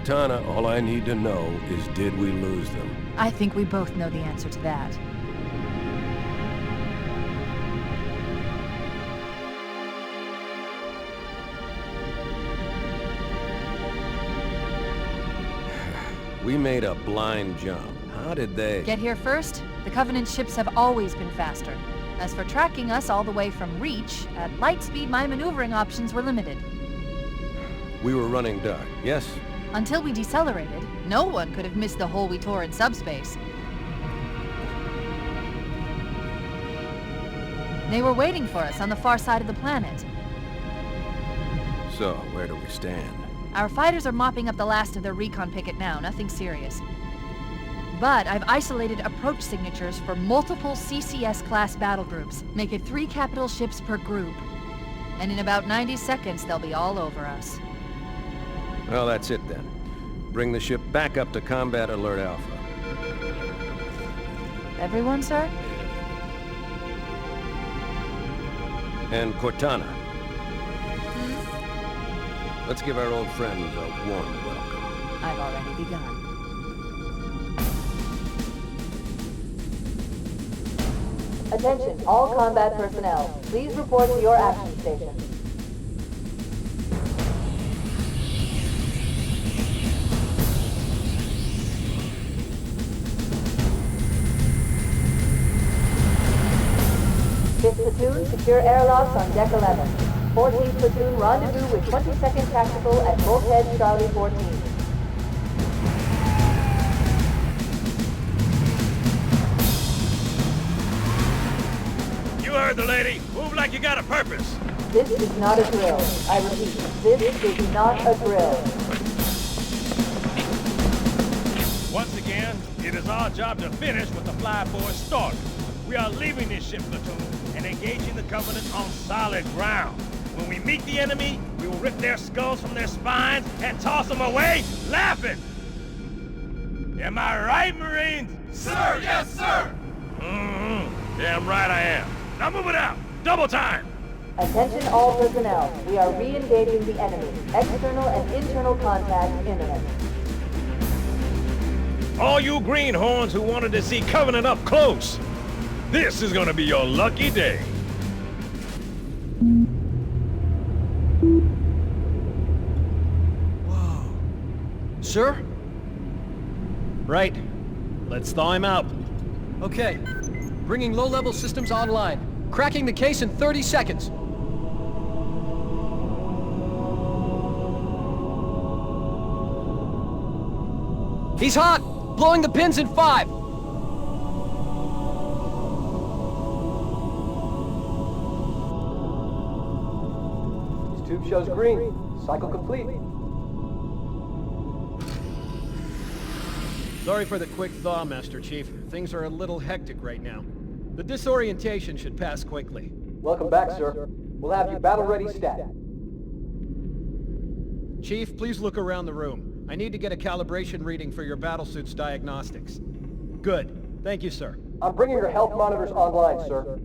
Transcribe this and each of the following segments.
Cortana, all I need to know is did we lose them? I think we both know the answer to that. We made a blind jump. How did they... Get here first? The Covenant ships have always been faster. As for tracking us all the way from Reach, at light speed my maneuvering options were limited. We were running dark, yes? Until we decelerated, no one could have missed the hole we tore in subspace. They were waiting for us on the far side of the planet. So, where do we stand? Our fighters are mopping up the last of their recon picket now, nothing serious. But I've isolated approach signatures for multiple CCS-class battle groups. Make it 3 capital ships per group. And in about 90 seconds, they'll be all over us. Well, that's it then. Bring the ship back up to Combat Alert Alpha. Everyone, sir? And Cortana. Let's give our old friends a warm welcome. I've already begun. Attention, all combat personnel. Please report to your action station. Fifth platoon, secure airlocks on deck 11. 14th platoon, rendezvous with 22nd Tactical at Bulkhead Charlie 14. You heard the lady. Move like you got a purpose. This is not a drill. I repeat, this is not a drill. Once again, it is our job to finish what the Fly Boys started. We are leaving this ship platoon and engaging the Covenant on solid ground. When we meet the enemy, we will rip their skulls from their spines and toss them away, laughing! Am I right, Marines? Sir, yes, sir! Damn right I am. Now move it out! Double time! Attention all personnel. We are re-engaging the enemy. External and internal contact imminent. All you greenhorns who wanted to see Covenant up close, this is gonna be your lucky day. Whoa. Sir? Right. Let's thaw him out. Okay. Bringing low-level systems online. Cracking the case in 30 seconds. He's hot! Blowing the pins in 5! This tube shows green. Cycle complete. Sorry for the quick thaw, Master Chief. Things are a little hectic right now. The disorientation should pass quickly. Welcome back, sir. We'll have you battle-ready stat. Chief, please look around the room. I need to get a calibration reading for your battlesuit's diagnostics. Good. Thank you, sir. I'm bringing your health monitors online, sir.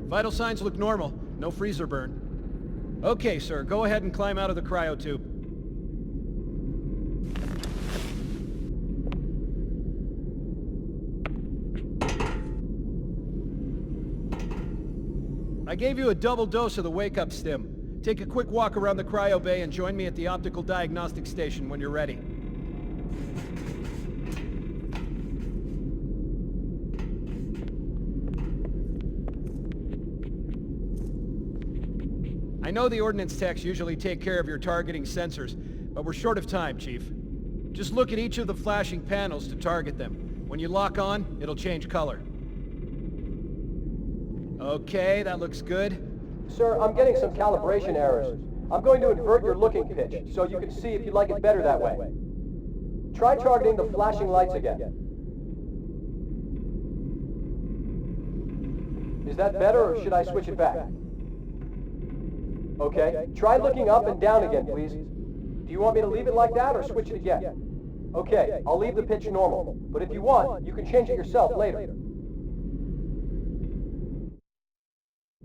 Vital signs look normal. No freezer burn. Okay, sir. Go ahead and climb out of the cryo tube. I gave you a double dose of the wake-up stim. Take a quick walk around the cryo bay and join me at the optical diagnostic station when you're ready. I know the ordnance techs usually take care of your targeting sensors, but we're short of time, Chief. Just look at each of the flashing panels to target them. When you lock on, it'll change color. Okay, that looks good. Sir, I'm getting some calibration errors. I'm going to invert your looking pitch, so you can see if you'd like it better that way. Try targeting the flashing lights again. Is that better, or should I switch it back? Okay, try looking up and down again, please. Do you want me to leave it like that, or switch it again? Okay, I'll leave the pitch normal, but if you want, you can change it yourself later.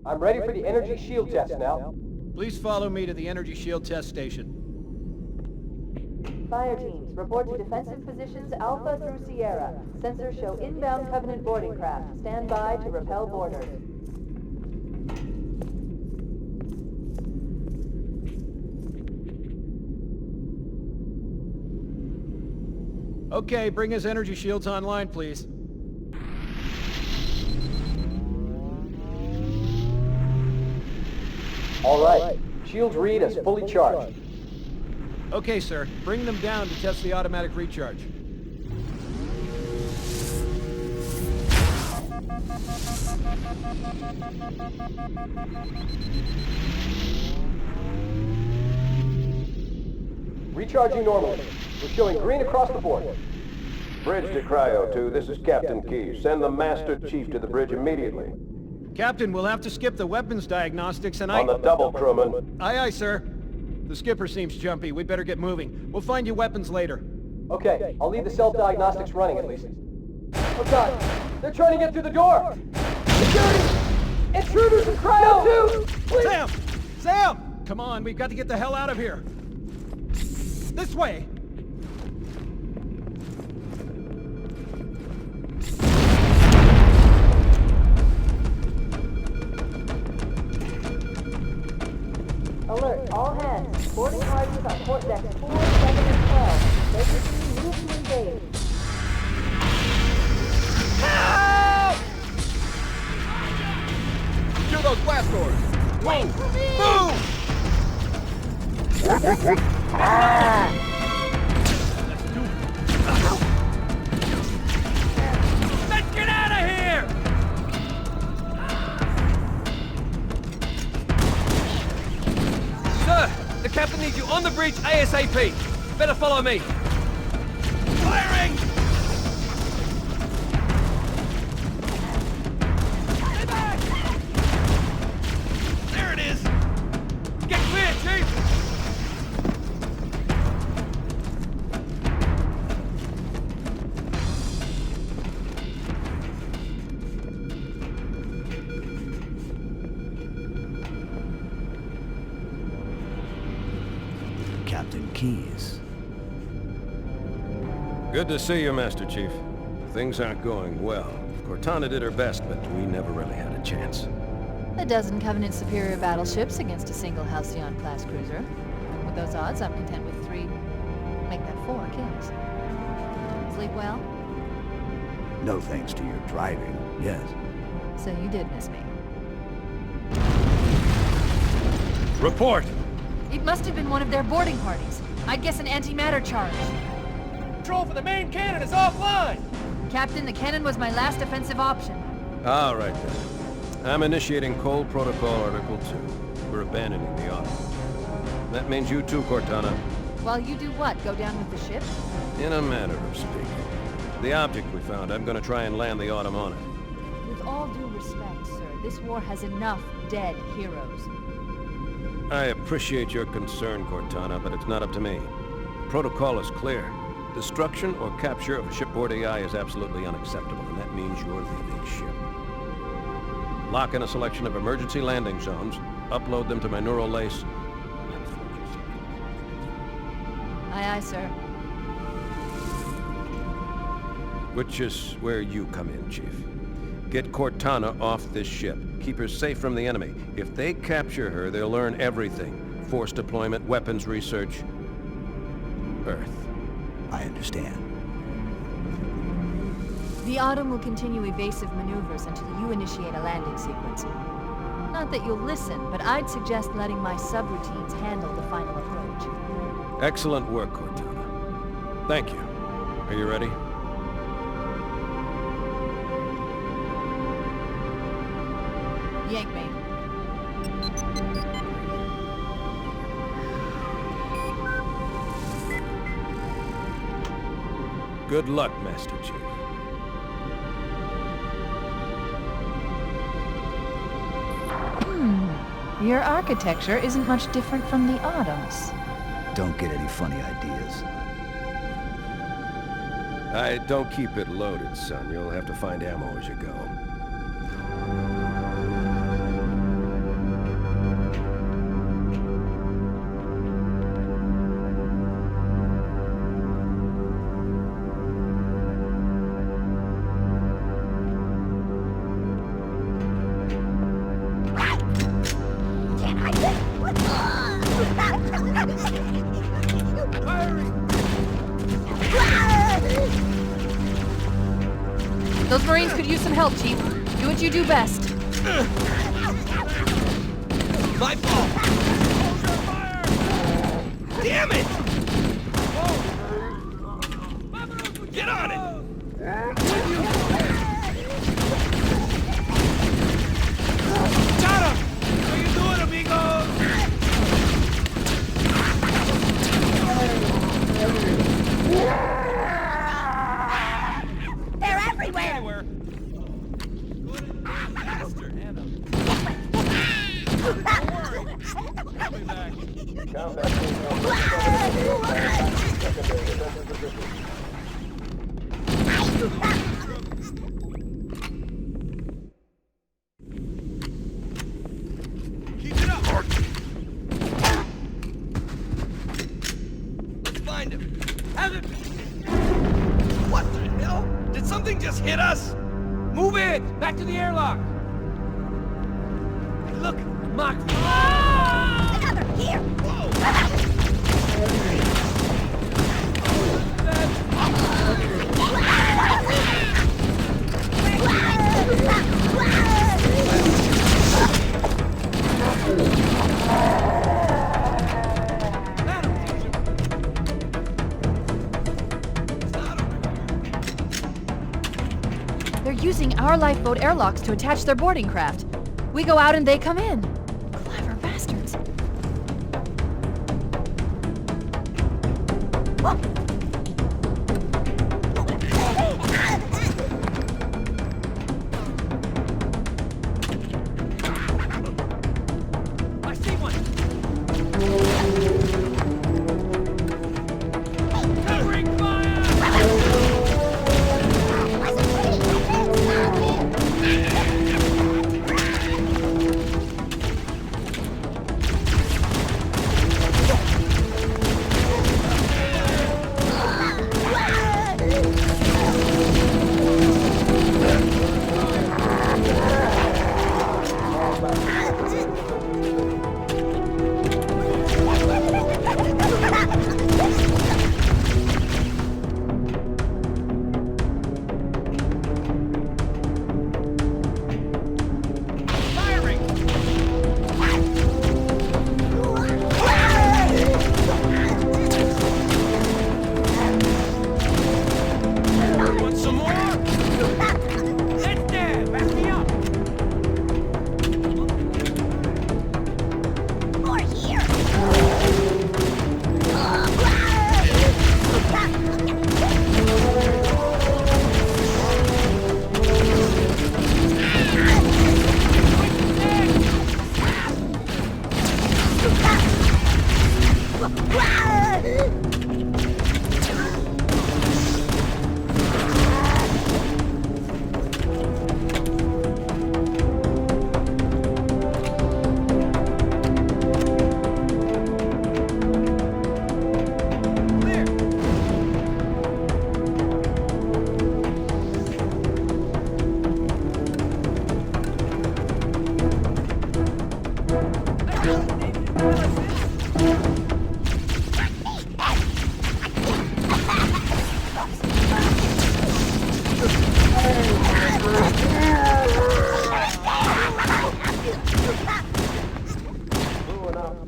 I'm ready for the energy shield test now. Please follow me to the energy shield test station. Fire teams, report to defensive positions Alpha through Sierra. Sensors show inbound Covenant boarding craft. Stand by to repel boarders. Okay, bring his energy shields online, please. All right. Shields read as fully charged. Okay, sir. Bring them down to test the automatic recharge. Recharging normally. We're showing green across the board. Bridge to Cryo 2, this is Captain Keyes. Send the Master Chief to the bridge immediately. Captain, we'll have to skip the weapons diagnostics and On the double, crewman. Aye, aye, sir. The skipper seems jumpy. We'd better get moving. We'll find you weapons later. Okay, I'll leave the self-diagnostics running at least. Oh god, they're trying to get through the door! Security! Intruders in Cryo 2! Please! Sam! Sam! Come on, we've got to get the hell out of here. This way! Alert, all hands. Boarding parties on port decks 4, 7, and 12. Vacancy, move to engage. Secure those blast doors! Wait for me! Move! Let's get out of here! Sir, the captain needs you on the bridge ASAP. Better follow me. Firing! Stay back! There it is! Get clear, Chief! Captain Keyes. Good to see you, Master Chief. Things aren't going well. Cortana did her best, but we never really had a chance. A dozen Covenant superior battleships against a single Halcyon-class cruiser. And with those odds, I'm content with 3, make that 4 kills. Sleep well? No thanks to your driving, yes. So you did miss me. Report! It must have been one of their boarding parties. I'd guess an antimatter charge. Control for the main cannon is offline! Captain, the cannon was my last offensive option. All right, then. I'm initiating Cold Protocol Article 2. We're abandoning the Autumn. That means you too, Cortana. While you do what? Go down with the ship? In a manner of speaking. The object we found, I'm gonna try and land the Autumn on it. With all due respect, sir, this war has enough dead heroes. I appreciate your concern, Cortana, but it's not up to me. Protocol is clear. Destruction or capture of a shipboard AI is absolutely unacceptable, and that means you're leaving ship. Lock in a selection of emergency landing zones, upload them to my neural lace. Aye, aye, sir. Which is where you come in, Chief. Get Cortana off this ship. Keep her safe from the enemy. If they capture her, they'll learn everything. Force deployment, weapons research. Earth. I understand. The Autumn will continue evasive maneuvers until you initiate a landing sequence. Not that you'll listen, but I'd suggest letting my subroutines handle the final approach. Excellent work, Cortana. Thank you. Are you ready? Yank me. Good luck, Master Chief. Your architecture isn't much different from the Autumn's. Don't get any funny ideas. I don't keep it loaded, son. You'll have to find ammo as you go. Marines could use some help, Chief. Do what you do best. My fault! Damn it! Get on it! Got him! How you doing, amigos? They're everywhere! Bastard! Keep it up! Let's find him. Have it! What the hell? Did something just hit us? Move it! Back to the airlock! Look! Mach! Another! Here! They're using our lifeboat airlocks to attach their boarding craft. We go out and they come in. Clever bastards. I see one! Covering fire!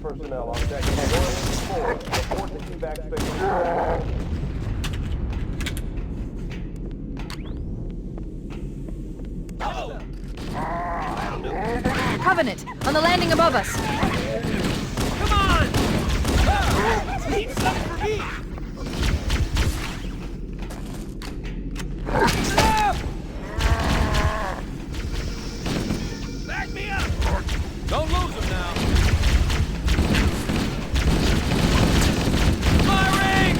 Personnel on deck. 4, report to evac station. Covenant, on the landing above us. Come on! Need something for me! Back me up! Don't lose him now! Firing!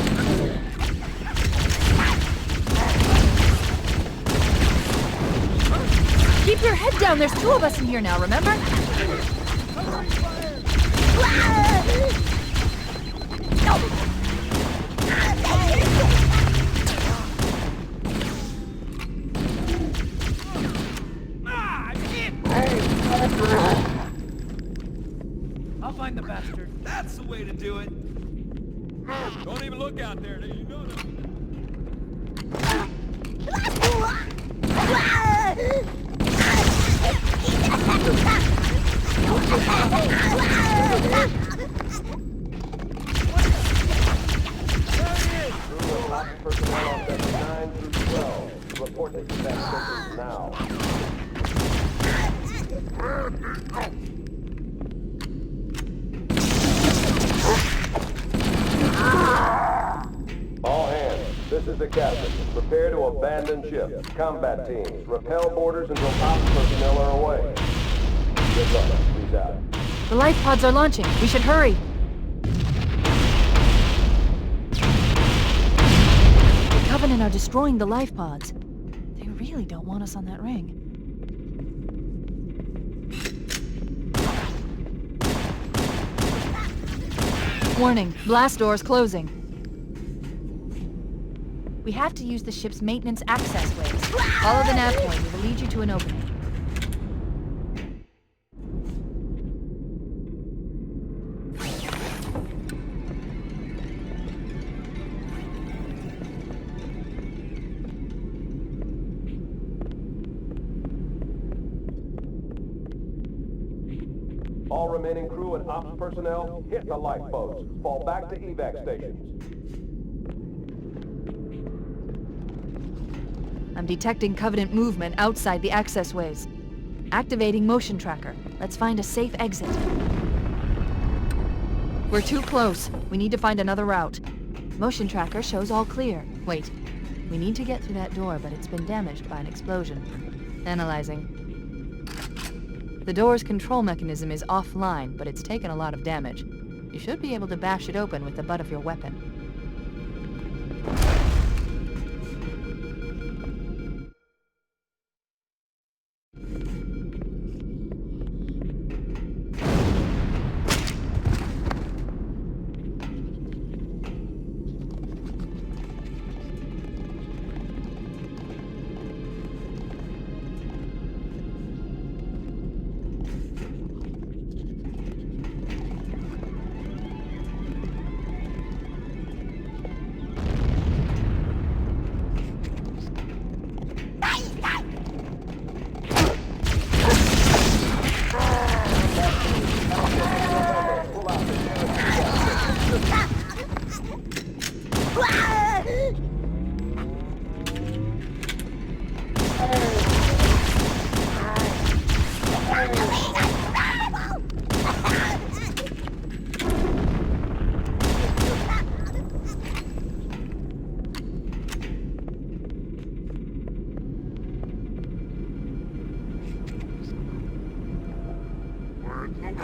Keep your head down, there's 2 of us in here now, remember? I'll find the bastard. That's the way to do it. Don't even look out there. You know that. All hands, this is the captain. Prepare to abandon ship. Combat teams, repel borders until ops personnel are away. Good luck. He's out. The life pods are launching. We should hurry. The Covenant are destroying the life pods. They really don't want us on that ring. Warning, blast doors closing. We have to use the ship's maintenance access ways. Follow the nav point. It will lead you to an opening. All remaining crew and ops personnel, hit the lifeboats. Fall back to evac stations. I'm detecting Covenant movement outside the access ways. Activating motion tracker. Let's find a safe exit. We're too close. We need to find another route. Motion tracker shows all clear. Wait. We need to get through that door, but it's been damaged by an explosion. Analyzing. The door's control mechanism is offline, but it's taken a lot of damage. You should be able to bash it open with the butt of your weapon.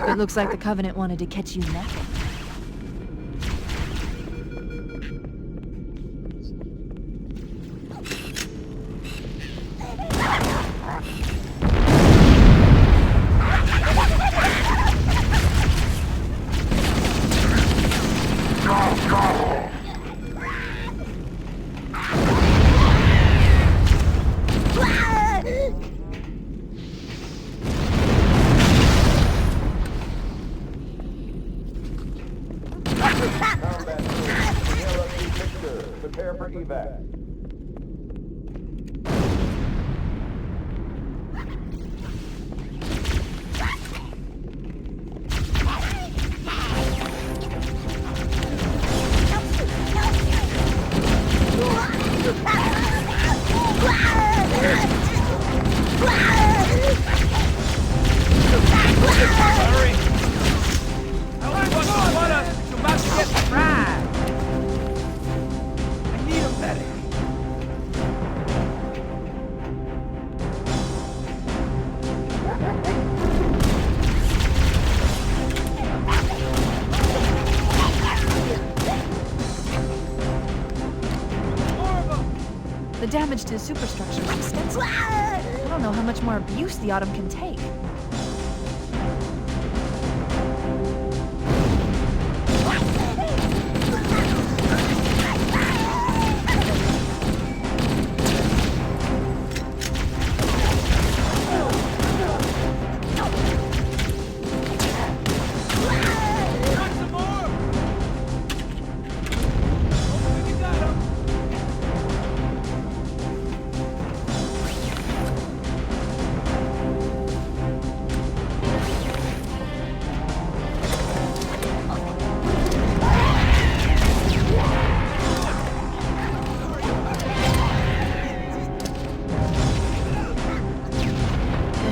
It looks like the Covenant wanted to catch you napping. Combat teams, PLFC Victor, prepare for evac. The damage to the superstructure is extensive. I don't know how much more abuse the Autumn can take.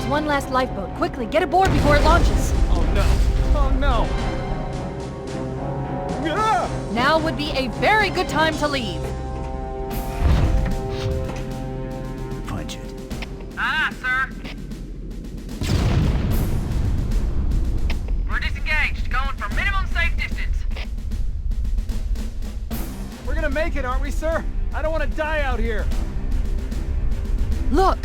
There's one last lifeboat. Quickly, get aboard before it launches. Oh no! Oh no! Now would be a very good time to leave. Punch it. Aye, sir. We're disengaged, going for minimum safe distance. We're gonna make it, aren't we, sir? I don't want to die out here. Look!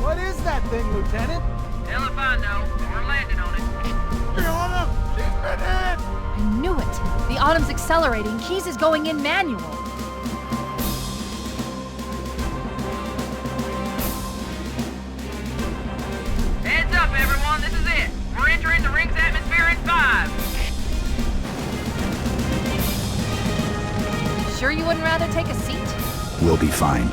What is that thing, Lieutenant? Hell if I know. We're landing on it. I knew it! The Autumn's accelerating. Keyes is going in manual. Heads up, everyone. This is it. We're entering the ring's atmosphere in 5. Sure you wouldn't rather take a seat? We'll be fine.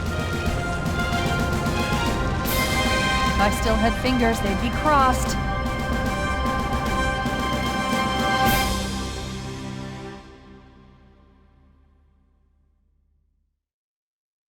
If I still had fingers, they'd be crossed.